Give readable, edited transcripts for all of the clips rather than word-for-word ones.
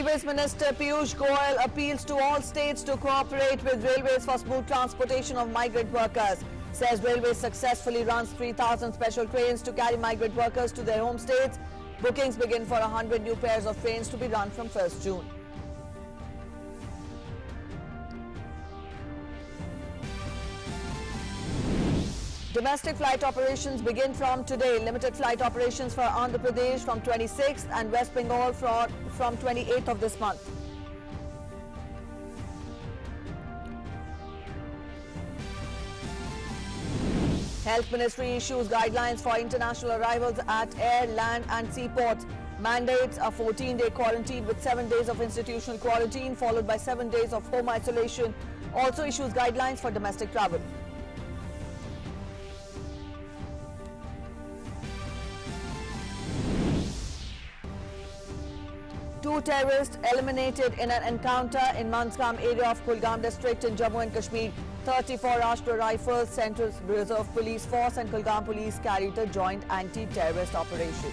Railways Minister Piyush Goyal appeals to all states to cooperate with railways for smooth transportation of migrant workers. Says Railways successfully runs 3,000 special trains to carry migrant workers to their home states. Bookings begin for 100 new pairs of trains to be run from 1st June. Domestic flight operations begin from today. Limited flight operations for Andhra Pradesh from 26th and West Bengal from 28th of this month. Health Ministry issues guidelines for international arrivals at air, land and seaports. Mandates a 14-day quarantine with 7 days of institutional quarantine followed by 7 days of home isolation. Also issues guidelines for domestic travel. Two terrorists eliminated in an encounter in Mansgam area of Kulgam district in Jammu and Kashmir. 34 Rashtra Rifles, Central Reserve Police Force and Kulgam Police carried a joint anti-terrorist operation.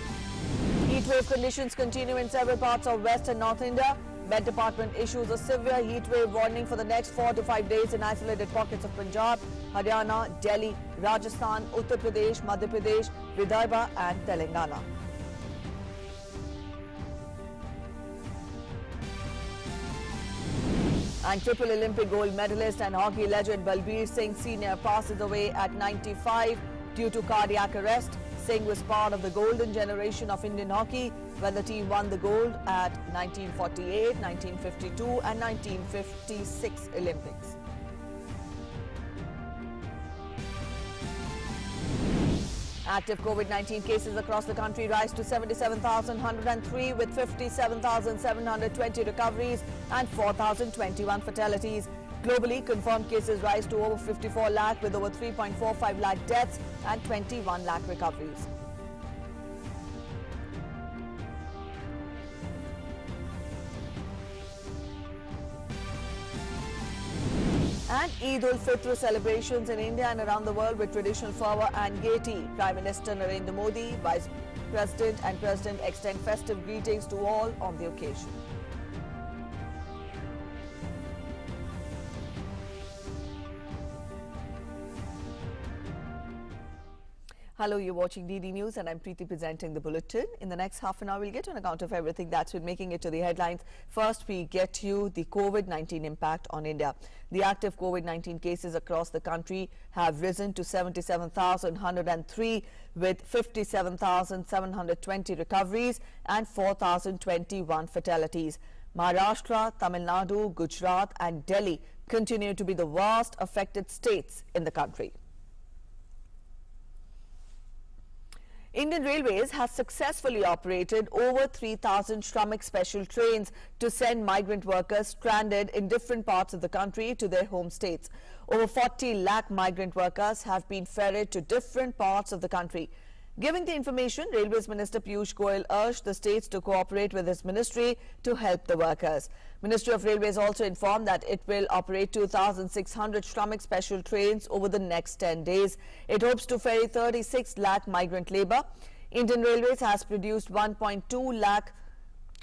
Heatwave conditions continue in several parts of West and North India. Met Department issues a severe heatwave warning for the next 4 to 5 days in isolated pockets of Punjab, Haryana, Delhi, Rajasthan, Uttar Pradesh, Madhya Pradesh, Vidarbha and Telangana. And triple Olympic gold medalist and hockey legend Balbir Singh Sr. passes away at 95 due to cardiac arrest. Singh was part of the golden generation of Indian hockey, when the team won the gold at 1948, 1952 and 1956 Olympics. Active COVID-19 cases across the country rise to 77,103 with 57,720 recoveries and 4,021 fatalities. Globally, confirmed cases rise to over 54 lakh with over 3.45 lakh deaths and 21 lakh recoveries. And Eid-ul-Fitr celebrations in India and around the world with traditional fervour and gaiety. Prime Minister Narendra Modi, Vice President and President extend festive greetings to all on the occasion. Hello, you're watching DD News and I'm Preeti presenting the bulletin. In the next half an hour, we'll get an account of everything that's been making it to the headlines. First, we get you the COVID-19 impact on India. The active COVID-19 cases across the country have risen to 77,103 with 57,720 recoveries and 4,021 fatalities. Maharashtra, Tamil Nadu, Gujarat and Delhi continue to be the worst affected states in the country. Indian Railways has successfully operated over 3,000 Shramik special trains to send migrant workers stranded in different parts of the country to their home states. Over 40 lakh migrant workers have been ferried to different parts of the country. Giving the information, Railways Minister Piyush Goyal urged the states to cooperate with his ministry to help the workers. Ministry of Railways also informed that it will operate 2,600 Shramik special trains over the next 10 days. It hopes to ferry 36 lakh migrant labour. Indian Railways has produced 1.2 lakh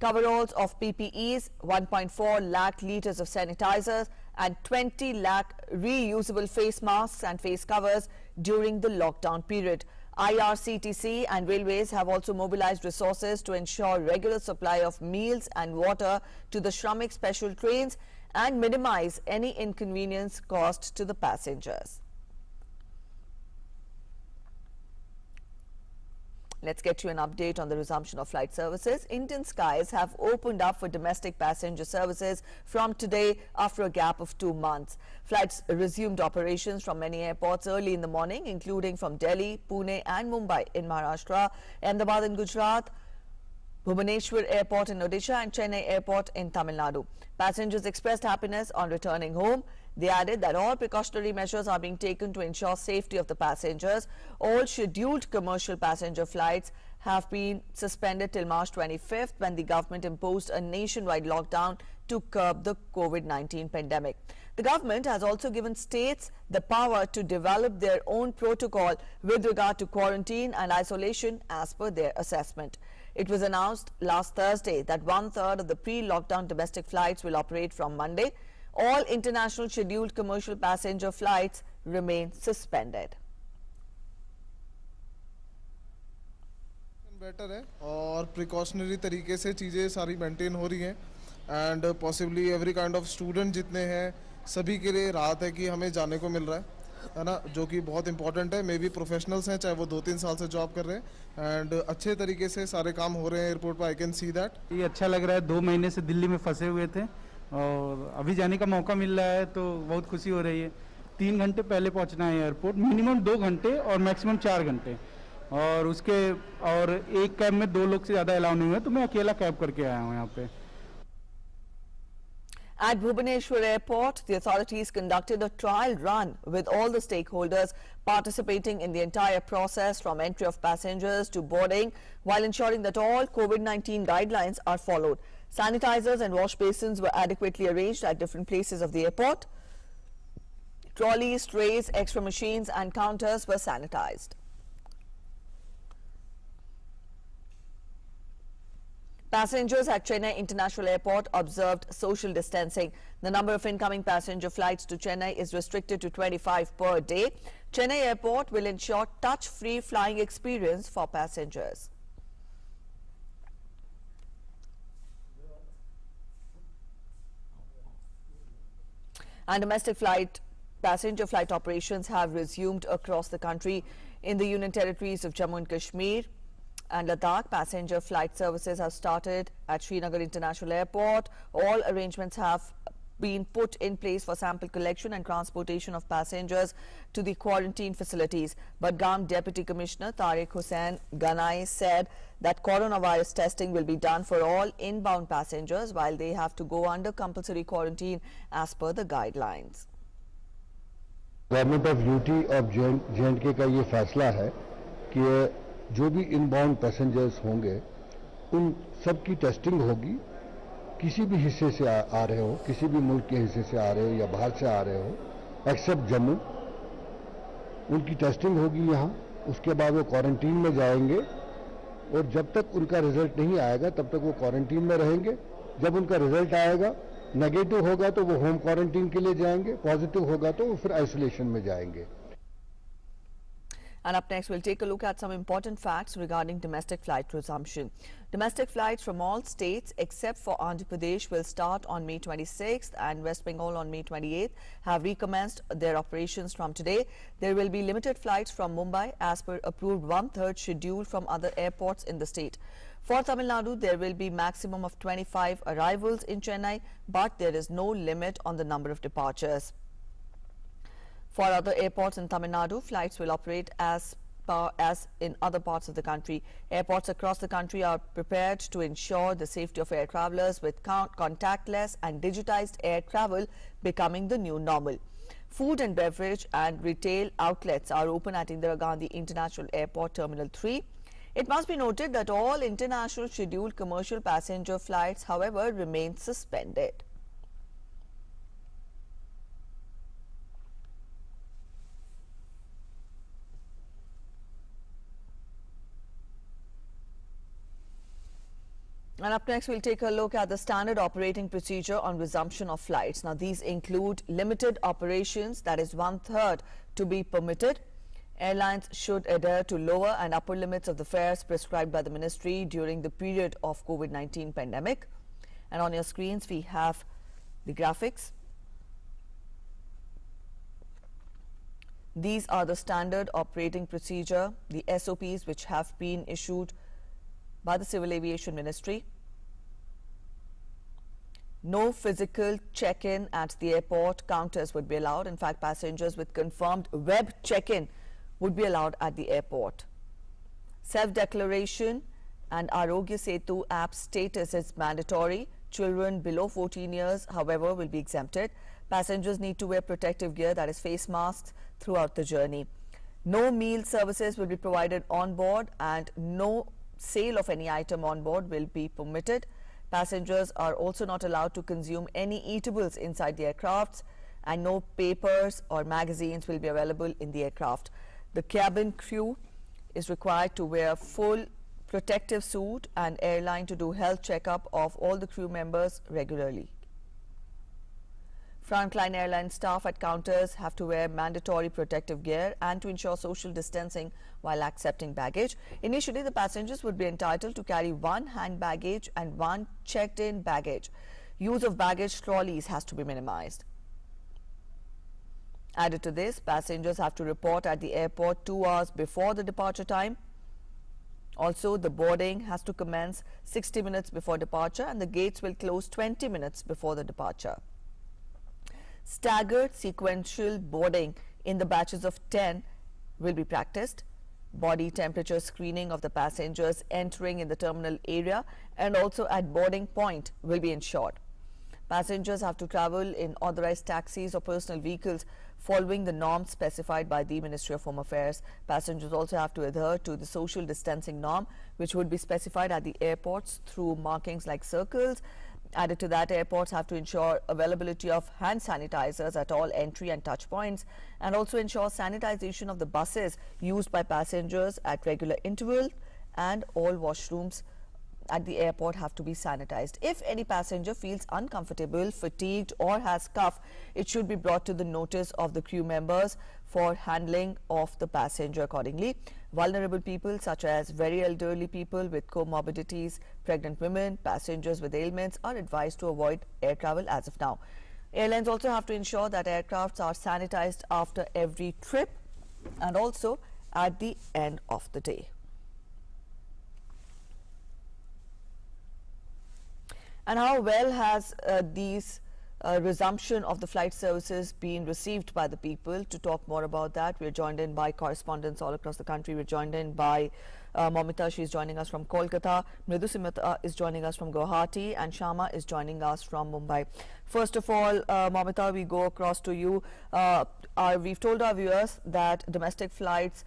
coveralls of PPEs, 1.4 lakh litres of sanitizers and 20 lakh reusable face masks and face covers during the lockdown period. IRCTC and Railways have also mobilized resources to ensure regular supply of meals and water to the Shramik special trains and minimize any inconvenience caused to the passengers. Let's get you an update on the resumption of flight services. Indian Skies have opened up for domestic passenger services from today after a gap of 2 months. Flights resumed operations from many airports early in the morning, including from Delhi, Pune and Mumbai in Maharashtra, Ahmedabad in Gujarat, Bhubaneswar Airport in Odisha and Chennai Airport in Tamil Nadu. Passengers expressed happiness on returning home. They added that all precautionary measures are being taken to ensure safety of the passengers. All scheduled commercial passenger flights have been suspended till March 25th when the government imposed a nationwide lockdown to curb the COVID-19 pandemic. The government has also given states the power to develop their own protocol with regard to quarantine and isolation as per their assessment. It was announced last Thursday that 1/3 of the pre-lockdown domestic flights will operate from Monday. All international scheduled commercial passenger flights remain suspended. Better है और precautionary तरीके से चीज़ें सारी maintain हो रही हैं and possibly every kind of student जितने हैं सभी के लिए राहत है कि हमें जाने को मिल रहा है ना, जो कि बहुत इंपॉर्टेंट है। मे बी प्रोफेशनल्स हैं, चाहे वो 2-3 साल से जॉब कर रहे हैं एंड अच्छे तरीके से सारे काम हो रहे हैं एयरपोर्ट पर। I can see that. ये अच्छा लग रहा है। 2 महीने से दिल्ली में फंसे हुए थे और अभी जाने का मौका मिल रहा है तो बहुत खुशी हो रही है। 3 घंटे पहले पहुंचना है एयरपोर्ट, मिनिमम 2 घंटे और मैक्सिमम 4 घंटे, और एक कैब में 2 लोग से ज़्यादा अलाउ नहीं हुआ, तो मैं अकेला कैब करके आया हूँ यहाँ पे। At Bhubaneswar Airport, the authorities conducted a trial run with all the stakeholders participating in the entire process from entry of passengers to boarding, while ensuring that all COVID-19 guidelines are followed. Sanitizers and wash basins were adequately arranged at different places of the airport. Trolleys, trays, extra machines and counters were sanitized. Passengers at Chennai International Airport observed social distancing. The number of incoming passenger flights to Chennai is restricted to 25 per day. Chennai Airport will ensure touch-free flying experience for passengers. And domestic passenger flight operations have resumed across the country. In the Union Territories of Jammu and Kashmir and Ladakh, passenger flight services have started at Srinagar International Airport. All arrangements have been put in place for sample collection and transportation of passengers to the quarantine facilities. Budgam Deputy Commissioner Tariq Hussain Ganai said that coronavirus testing will be done for all inbound passengers, while they have to go under compulsory quarantine as per the guidelines. Government of UT of J&K का ये फैसला है कि जो भी inbound passengers होंगे उन सब की टेस्टिंग होगी। किसी भी हिस्से से आ रहे हो, किसी भी मुल्क के हिस्से से आ रहे हो या बाहर से आ रहे हो, एक्सेप्ट जम्मू, उनकी टेस्टिंग होगी यहाँ। उसके बाद वो क्वारंटीन में जाएंगे और जब तक उनका रिजल्ट नहीं आएगा तब तक वो क्वारंटीन में रहेंगे। जब उनका रिजल्ट आएगा, नेगेटिव होगा तो वो होम क्वारंटीन के लिए जाएंगे, पॉजिटिव होगा तो वो फिर आइसोलेशन में जाएंगे। And up next, we'll take a look at some important facts regarding domestic flight resumption. Domestic flights from all states except for Andhra Pradesh will start on May 26th and West Bengal on May 28th have recommenced their operations from today. There will be limited flights from Mumbai as per approved 1/3 schedule from other airports in the state. For Tamil Nadu, there will be maximum of 25 arrivals in Chennai, but there is no limit on the number of departures. For other airports in Tamil Nadu, flights will operate as in other parts of the country. Airports across the country are prepared to ensure the safety of air travellers, with contactless and digitized air travel becoming the new normal. Food and beverage and retail outlets are open at Indira Gandhi International Airport Terminal 3. It must be noted that all international scheduled commercial passenger flights, however, remain suspended. And up next, we'll take a look at the standard operating procedure on resumption of flights. Now, these include limited operations, that is 1/3 to be permitted. Airlines should adhere to lower and upper limits of the fares prescribed by the ministry during the period of COVID-19 pandemic. And on your screens, we have the graphics. These are the standard operating procedure, the SOPs which have been issued by the Civil Aviation Ministry. No physical check-in at the airport counters would be allowed. In fact, passengers with confirmed web check-in would be allowed at the airport. Self-declaration and Arogya Setu app status is mandatory. Children below 14 years, however, will be exempted. Passengers need to wear protective gear, that is face masks, throughout the journey. No meal services will be provided on board, and no sale of any item on board will be permitted. Passengers are also not allowed to consume any eatables inside the aircrafts, and no papers or magazines will be available in the aircraft. The cabin crew is required to wear full protective suit and airline to do health checkup of all the crew members regularly. Frontline airline staff at counters have to wear mandatory protective gear and to ensure social distancing while accepting baggage. Initially, the passengers would be entitled to carry one hand baggage and one checked-in baggage. Use of baggage trolleys has to be minimized. Added to this, passengers have to report at the airport 2 hours before the departure time. Also, the boarding has to commence 60 minutes before departure and the gates will close 20 minutes before the departure. Staggered sequential boarding in the batches of 10 will be practiced. Body temperature screening of the passengers entering in the terminal area and also at boarding point will be ensured. Passengers have to travel in authorized taxis or personal vehicles following the norms specified by the Ministry of Home Affairs. Passengers also have to adhere to the social distancing norm, which would be specified at the airports through markings like circles. Added to that, airports have to ensure availability of hand sanitizers at all entry and touch points and also ensure sanitization of the buses used by passengers at regular intervals, and all washrooms at the airport have to be sanitized. If any passenger feels uncomfortable, fatigued or has cough, it should be brought to the notice of the crew members for handling of the passenger accordingly. Vulnerable people such as very elderly people with comorbidities, pregnant women, passengers with ailments are advised to avoid air travel as of now. Airlines also have to ensure that aircrafts are sanitized after every trip and also at the end of the day. And how well has these resumption of the flight services been received by the people? To talk more about that, we are joined in by correspondents all across the country. We're joined in by Momita, she's joining us from Kolkata, Mridu Simata is joining us from Guwahati, and Shama is joining us from Mumbai. First of all, Momita, we go across to you. We've told our viewers that domestic flights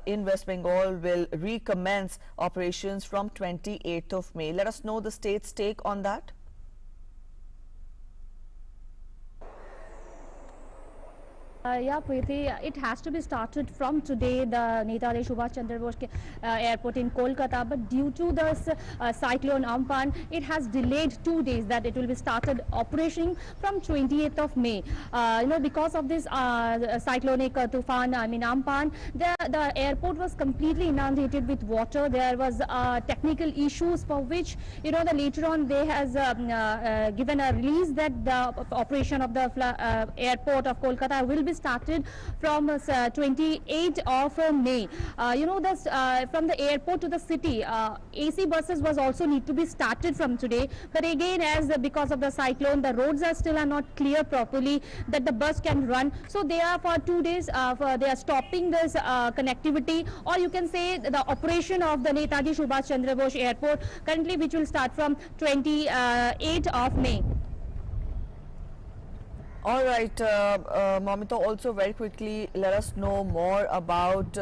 in West Bengal will recommence operations from 28th of May. Let us know the state's take on that. Yeah, Preeti, it has to be started from today, the Netaji Subhash Chandra Bose airport in Kolkata, but due to the cyclone Amphan, it has delayed 2 days that it will be started operation from 28th of May. Because of this cyclonic Tufan, Amphan, the airport was completely inundated with water. There was technical issues for which, later on they has given a release that the operation of the airport of Kolkata will be started from 28th of May. From the airport to the city, AC buses was also need to be started from today. But again, because of the cyclone, the roads are not clear properly that the bus can run. So they are for 2 days, they are stopping this connectivity, or you can say the operation of the Netaji Subhash Chandra Bose airport currently, which will start from 28th of May. All right, Momita, also very quickly, let us know more about,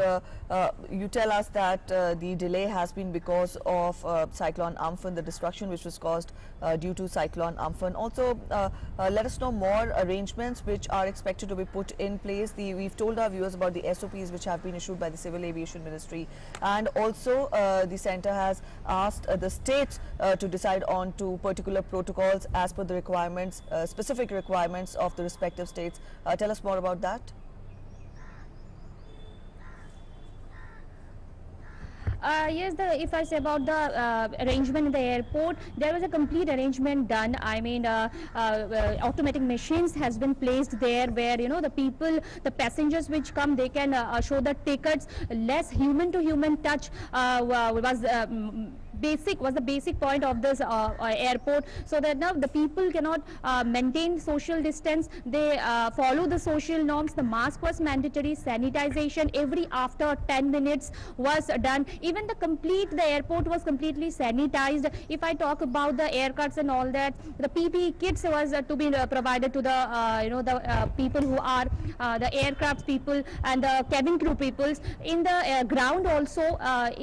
you tell us that the delay has been because of Cyclone Amphan, the destruction which was caused due to Cyclone Amphan. Also, let us know more arrangements which are expected to be put in place. We've told our viewers about the SOPs which have been issued by the Civil Aviation Ministry, and also the centre has asked the states to decide on two particular protocols as per the requirements, specific requirements of the respective states. Tell us more about that. Yes, if I say about the arrangement in the airport, there was a complete arrangement done. Automatic machines has been placed there where, the passengers which come, they can show the tickets. Less human to human touch was the basic point of this airport, so that now the people cannot maintain social distance. They follow the social norms. The mask was mandatory. Sanitization every after 10 minutes was done. Even the airport was completely sanitized. If I talk about the air cards and all that, the PPE kits was to be provided to the people who are the aircraft people and the cabin crew peoples. In the ground also,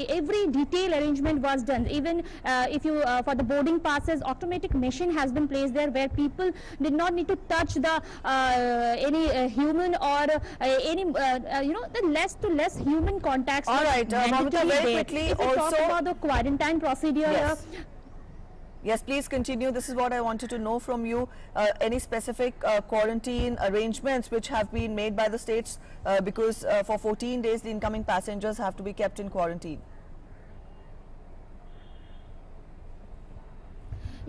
every detail arrangement was done. even if you for the boarding passes, automatic machine has been placed there where people did not need to touch the any human or any the less to less human contacts. All right, Mamita, very quickly, if we talk also about the quarantine procedure Yes. here, Yes, please continue. This is what I wanted to know from you. Any specific quarantine arrangements which have been made by the states because for 14 days the incoming passengers have to be kept in quarantine?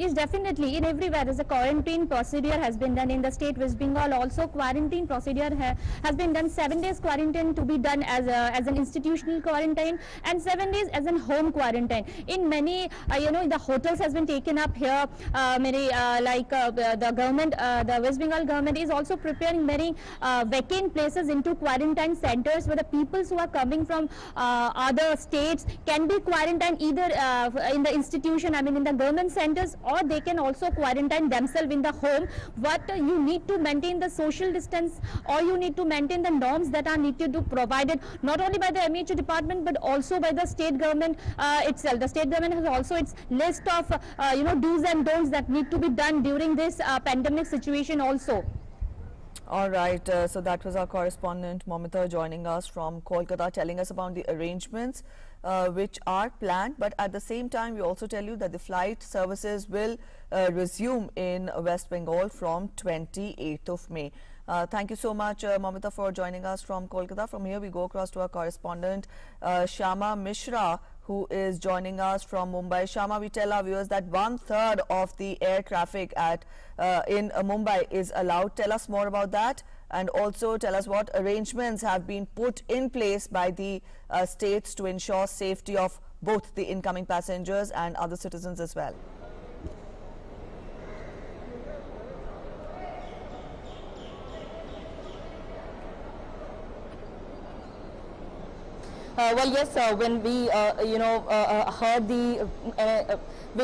yes, definitely. In everywhere, as a quarantine procedure has been done in the state West Bengal. Also, quarantine procedure has been done. 7 days quarantine to be done as an institutional quarantine, and 7 days as an home quarantine. In many, the hotels has been taken up here. Many the government, the West Bengal government is also preparing many vacant places into quarantine centers where the peoples who are coming from other states can be quarantined either in the institution, I mean in the government centers, or they can also quarantine themselves in the home. But you need to maintain the social distance, or you need to maintain the norms that are needed to provided not only by the MHA department but also by the state government itself. The state government has also its list of do's and don'ts that need to be done during this pandemic situation also. All right, so that was our correspondent Mamita joining us from Kolkata, telling us about the arrangements which are planned, but at the same time we also tell you that the flight services will resume in West Bengal from 28th of May. Thank you so much, Mamita, for joining us from Kolkata. From here we go across to our correspondent Shama Mishra, who is joining us from Mumbai. Shama, we tell our viewers that 1/3 of the air traffic in Mumbai is allowed. Tell us more about that, and also tell us what arrangements have been put in place by the states to ensure safety of both the incoming passengers and other citizens as well. Well, yes, when we,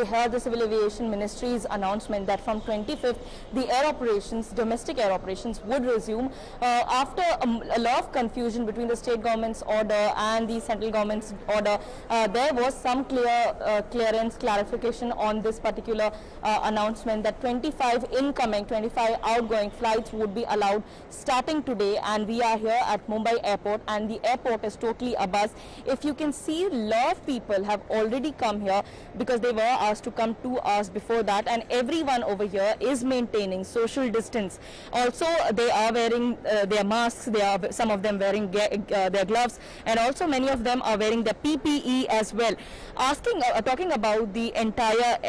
heard the Civil Aviation Ministry's announcement that from 25th, the air operations, domestic air operations would resume after a lot of confusion between the state government's order and the central government's order. There was some clarification on this particular announcement that 25 incoming, 25 outgoing flights would be allowed starting today, and we are here at Mumbai Airport, and the airport is totally abuzz. If you can see, a lot of people have already come here because they were asked to come 2 hours before that, and everyone over here is maintaining social distance. Also, they are wearing their masks, some of them wearing their gloves, and also many of them are wearing their PPE as well. Talking about the entire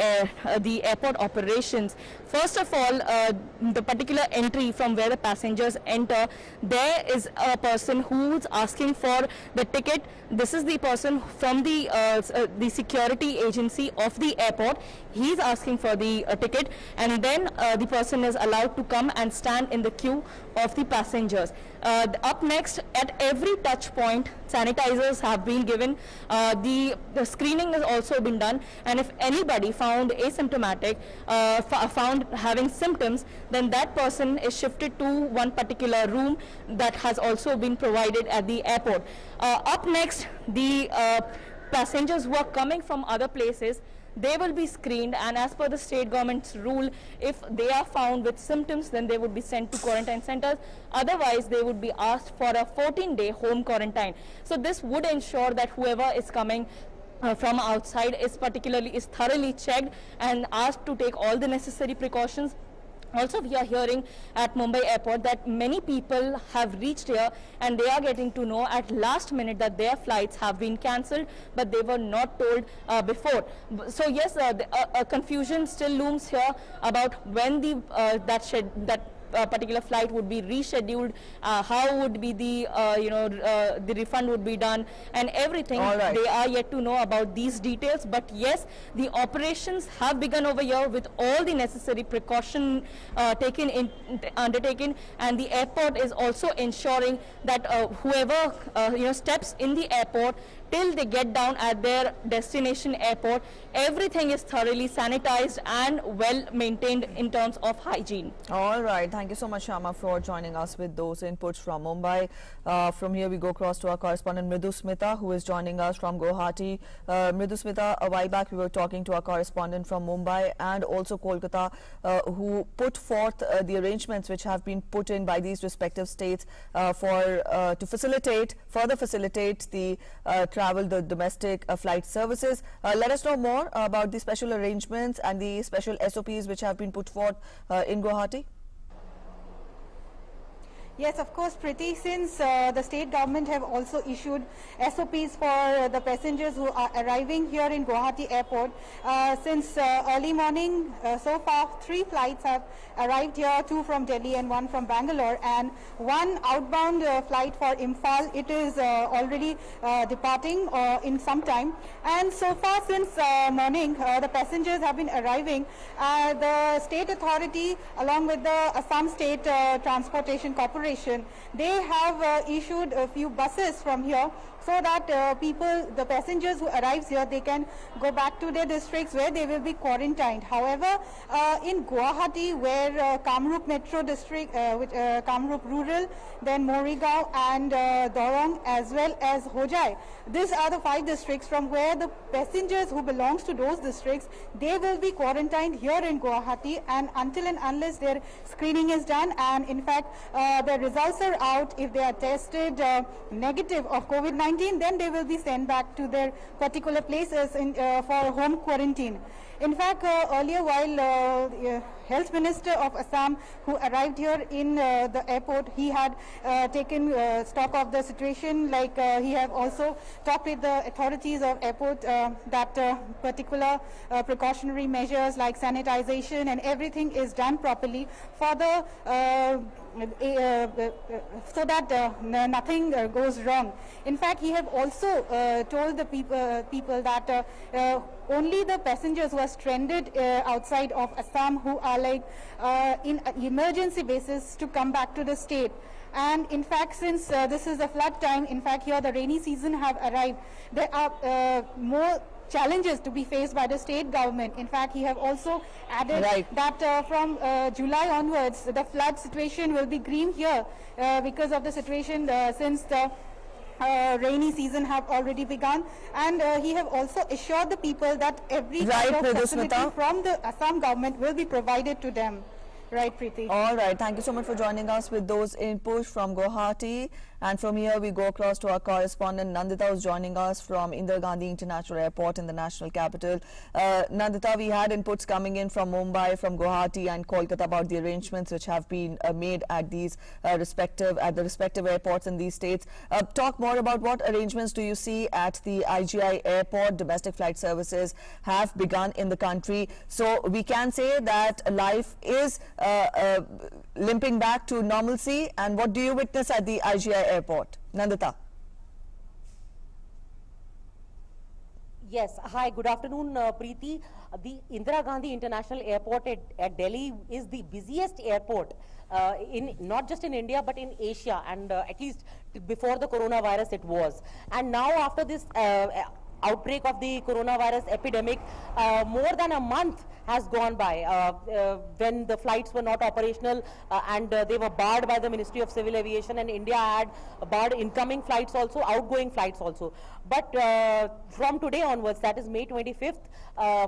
the airport operations, first of all, the particular entry from where the passengers enter, there is a person who's asking for the ticket. This is the person from the security agency of the airport. He's asking for the ticket, and then the person is allowed to come and stand in the queue of the passengers. Up next, at every touch point, sanitizers have been given. The screening has also been done, and if anybody found asymptomatic, found having symptoms, then that person is shifted to one particular room that has also been provided at the airport. Up next, the passengers who are coming from other places, they will be screened, and as per the state government's rule, if they are found with symptoms, then they would be sent to quarantine centers. Otherwise, they would be asked for a 14-day home quarantine. So this would ensure that whoever is coming from outside is thoroughly checked and asked to take all the necessary precautions. Also, we are hearing at Mumbai Airport that many people have reached here and they are getting to know at last minute that their flights have been cancelled, but they were not told before. So yes, a confusion still looms here about when that particular flight would be rescheduled, how would be the refund would be done, and everything. All right. They are yet to know about these details, but yes, the operations have begun over here with all the necessary precaution undertaken, and the airport is also ensuring that whoever steps in the airport till they get down at their destination airport, everything is thoroughly sanitized and well maintained in terms of hygiene. All right. Thank Thank you so much, Shama, for joining us with those inputs from Mumbai. From here, we go across to our correspondent Mridu Smita, who is joining us from Guwahati. Mridu Smita, a while back, we were talking to our correspondent from Mumbai and also Kolkata, who put forth the arrangements which have been put in by these respective states to further facilitate the travel, the domestic flight services. Let us know more about the special arrangements and the special SOPs which have been put forth in Guwahati. Yes, of course, Preeti, since the state government have also issued SOPs for the passengers who are arriving here in Guwahati airport. Since early morning, so far 3 flights have arrived here, 2 from Delhi and 1 from Bangalore, and 1 outbound flight for Imphal. It is already departing in some time. And so far since morning, the passengers have been arriving. The state authority along with the Assam State Transportation Corporation, they have issued a few buses from here so that the passengers who arrives here, they can go back to their districts where they will be quarantined. However, in Guwahati, where Kamrup Metro District, Kamrup Rural, then Morigaon and Dorong, as well as Hojai, these are the 5 districts from where the passengers who belongs to those districts, they will be quarantined here in Guwahati, and until and unless their screening is done, and in fact the results are out, if they are tested negative of COVID-19, then they will be sent back to their particular places for home quarantine. In fact, earlier, while Health Minister of Assam, who arrived here in the airport, he had taken stock of the situation. Like he have also talked with the authorities of airport that particular precautionary measures like sanitization and everything is done properly for the so that nothing goes wrong. In fact, he have also told the people that only the passengers who are stranded outside of Assam, who are like in emergency basis, to come back to the state. And in fact, since this is the flood time, in fact here the rainy season have arrived, there are more challenges to be faced by the state government. In fact, he have also added that from July onwards, the flood situation will be green here because of the situation since the rainy season have already begun. And he have also assured the people that every kind of facility from the Assam government will be provided to them. Right, Preeti. All right. Thank you so much for joining us with those inputs from Guwahati. And from here, we go across to our correspondent Nandita, who's joining us from Indira Gandhi International Airport in the national capital. Nandita, we had inputs coming in from Mumbai, from Guwahati and Kolkata about the arrangements which have been made at these respective airports in these states. Talk more about what arrangements do you see at the IGI airport. Domestic flight services have begun in the country, so we can say that life is limping back to normalcy. And what do you witness at the IGI airport? Nandita. Yes, hi, good afternoon, Preeti. The Indira Gandhi International Airport at Delhi is the busiest airport not just in India but in Asia, and at least before the coronavirus it was. And now after this outbreak of the coronavirus epidemic, more than a month has gone by when the flights were not operational and they were barred by the Ministry of Civil Aviation, and India had barred incoming flights also, outgoing flights also. But from today onwards, that is May 25th,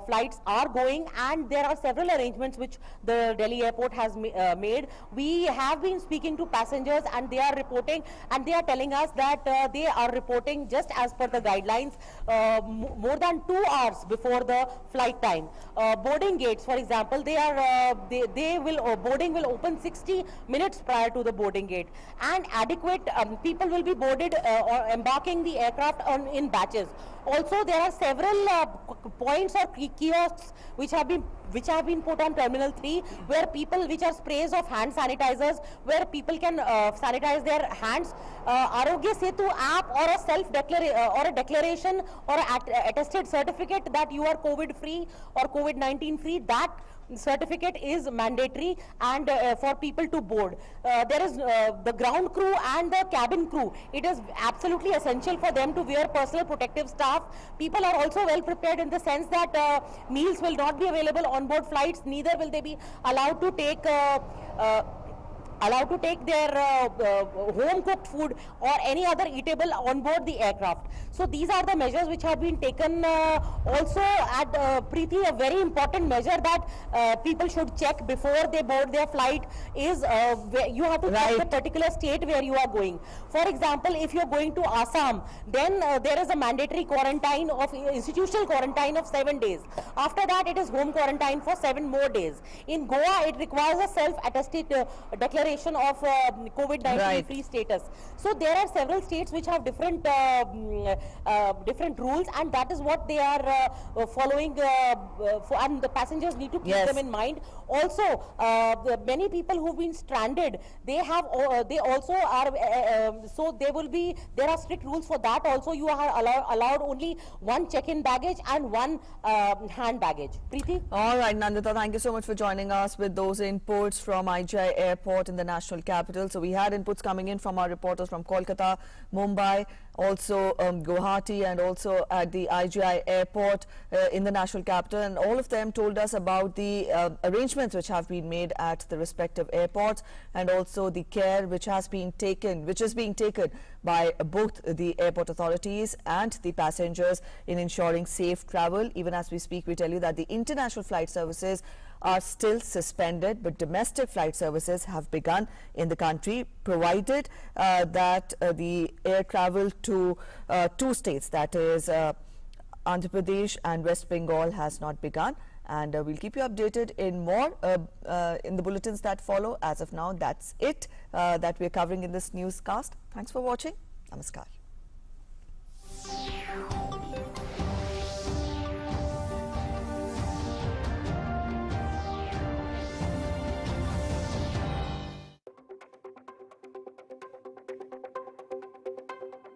flights are going, and there are several arrangements which the Delhi airport has made. We have been speaking to passengers and they are reporting, and they are telling us that they are reporting just as per the guidelines more than 2 hours before the flight time. Boarding gates, for example, boarding will open 60 minutes prior to the boarding gate, and adequate people will be boarded or embarking the aircraft in batches. Also, there are several points or kiosks which have been put on Terminal 3, where people, which are sprays of hand sanitizers, where people can sanitize their hands. Arogya Setu app or a declaration or attested certificate that you are COVID free or COVID-19 free, that certificate is mandatory and for people to board. There is the ground crew and the cabin crew. It is absolutely essential for them to wear personal protective stuff. People are also well prepared in the sense that meals will not be available on board flights, neither will they be allowed to take allowed to take their home cooked food or any other eatable on board the aircraft. So these are the measures which have been taken. Also at Preeti, a very important measure that people should check before they board their flight is you have to check the particular state where you are going. For example, if you are going to Assam, then there is a mandatory quarantine of institutional quarantine of 7 days. After that, it is home quarantine for 7 more days. In Goa, it requires a self-attested declaration of COVID-19 free status. So there are several states which have different different rules, and that is what they are following, and the passengers need to keep them in mind. Also, many people who've been stranded, they also are so there are strict rules for that. Also, you are allowed only one check-in baggage and one hand baggage. Preeti? All right, Nandita, thank you so much for joining us with those inputs from IGI Airport in the national capital. So we had inputs coming in from our reporters from Kolkata, Mumbai, also Guwahati, and also at the IGI Airport in the national capital, and all of them told us about the arrangements which have been made at the respective airports, and also the care which is being taken by both the airport authorities and the passengers in ensuring safe travel. Even as we speak, we tell you that the international flight services are still suspended, but domestic flight services have begun in the country, provided that the air travel to 2 states, that is Andhra Pradesh and West Bengal, has not begun. And we'll keep you updated in more in the bulletins that follow. As of now, that's it that we're covering in this newscast. Thanks for watching. Namaskar.